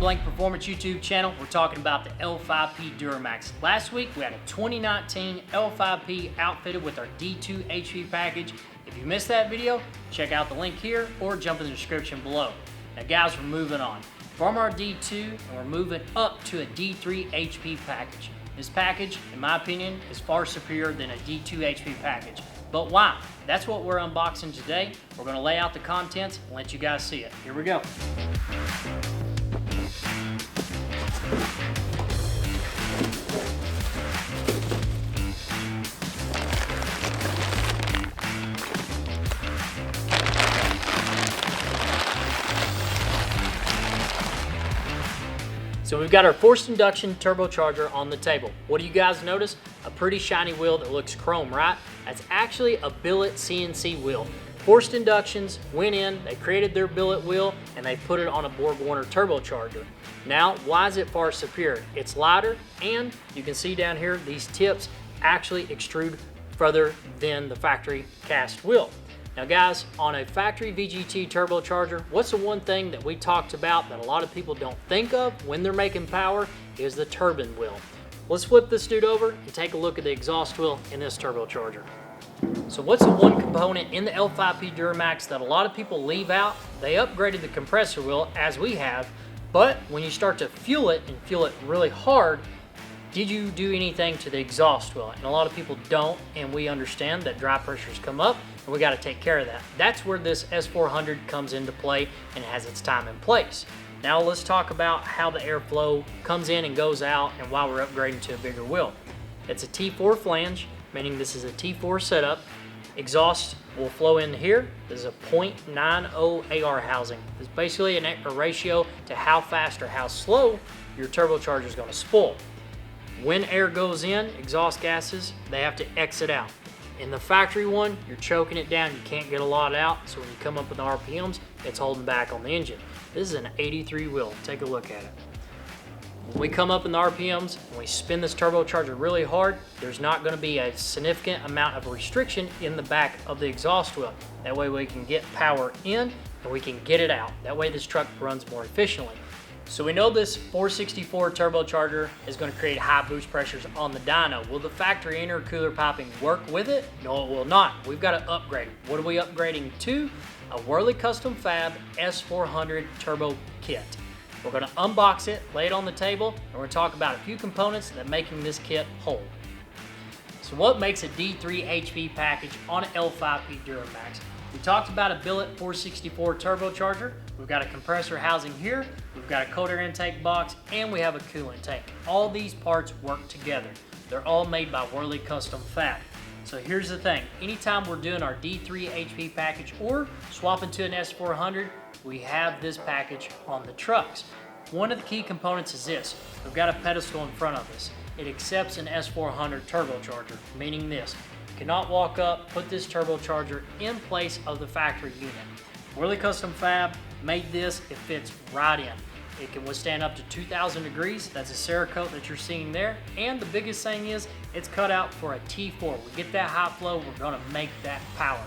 Blank Performance YouTube channel. We're talking about the L5P Duramax. Last week we had a 2019 L5P outfitted with our D2 HP package. If you missed that video, check out the link here or jump in the description below. Now guys, we're moving on from our D2 and we're moving up to a D3 HP package. This package, in my opinion, is far superior than a D2 HP package. But why? That's what we're unboxing today. We're going to lay out the contents and let you guys see it. Here we go. So we've got our forced induction turbocharger on the table. What do you guys notice? A pretty shiny wheel that looks chrome, right? That's actually a billet CNC wheel. Forced inductions went in, they created their billet wheel, and they put it on a Borg-Warner turbocharger. Now, why is it far superior? It's lighter, and you can see down here, these tips actually extrude further than the factory cast wheel. Now guys, on a factory VGT turbocharger, what's the one thing that we talked about that a lot of people don't think of when they're making power is the turbine wheel. Let's flip this dude over and take a look at the exhaust wheel in this turbocharger. So what's the one component in the L5P Duramax that a lot of people leave out? They upgraded the compressor wheel as we have, but when you start to fuel it and fuel it really hard, did you do anything to the exhaust wheel? And a lot of people don't, and we understand that dry pressures come up and we got to take care of that. That's where this S400 comes into play and has its time in place. Now let's talk about how the airflow comes in and goes out and why we're upgrading to a bigger wheel. It's a T4 flange, meaning this is a T4 setup. Exhaust will flow in here. This is a 0.90 AR housing. It's basically a ratio to how fast or how slow your turbocharger is going to spool. When air goes in, exhaust gases, they have to exit out. In the factory one, you're choking it down, you can't get a lot out, so when you come up with the RPMs, it's holding back on the engine. This is an 83 wheel, take a look at it. When we come up in the RPMs and we spin this turbocharger really hard, there's not going to be a significant amount of restriction in the back of the exhaust wheel. That way we can get power in and we can get it out. That way this truck runs more efficiently. So we know this 464 turbocharger is going to create high boost pressures on the dyno. Will the factory intercooler piping work with it? No, it will not. We've got to upgrade. What are we upgrading to? A Worley Custom Fab S400 turbo kit. We're going to unbox it, lay it on the table, and we're going to talk about a few components that making this kit whole. So what makes a D3 HP package on an L5P Duramax? We talked about a billet 464 turbocharger. We've got a compressor housing here. We've got a cold air intake box, and we have a coolant tank. All these parts work together. They're all made by Worley Custom Fab. So here's the thing. Anytime we're doing our D3 HP package or swapping to an S400, we have this package on the trucks. One of the key components is this. We've got a pedestal in front of us. It accepts an S400 turbocharger, meaning this. Cannot walk up, put this turbocharger in place of the factory unit. Worley Custom Fab made this, it fits right in. It can withstand up to 2,000 degrees. That's a Cerakote that you're seeing there. And the biggest thing is, it's cut out for a T4. We get that high flow, we're gonna make that power.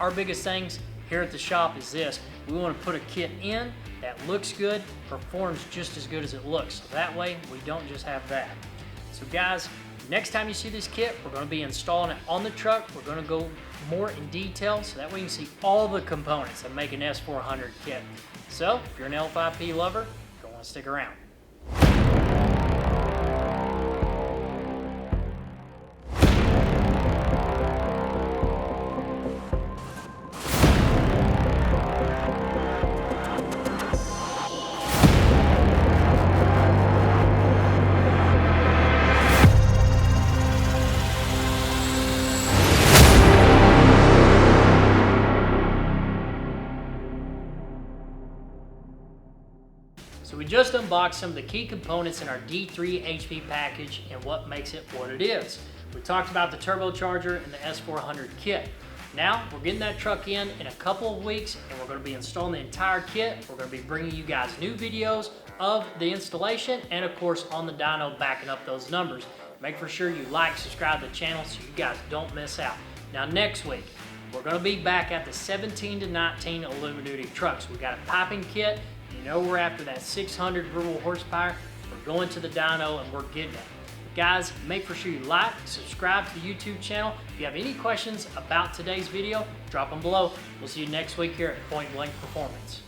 Our biggest things here at the shop is this. We wanna put a kit in that looks good, performs just as good as it looks. So that way, we don't just have that. So guys, next time you see this kit, we're going to be installing it on the truck. We're going to go more in detail so that way you can see all the components that make an S400 kit. So if you're an L5P lover, you're going to want to stick around. So we just unboxed some of the key components in our D3 HP package and what makes it what it is. We talked about the turbocharger and the S400 kit. Now we're getting that truck in a couple of weeks and we're going to be installing the entire kit. We're going to be bringing you guys new videos of the installation and of course on the dyno backing up those numbers. Make for sure you like, subscribe to the channel so you guys don't miss out. Now next week, we're going to be back at the 17 to 19 aluminum duty trucks. We got a piping kit You know we're after that 600 brewable horsepower. We're going to the dyno and we're getting it. Guys, make sure you like, subscribe to the YouTube channel. If you have any questions about today's video, drop them below. We'll see you next week here at Point Blank Performance.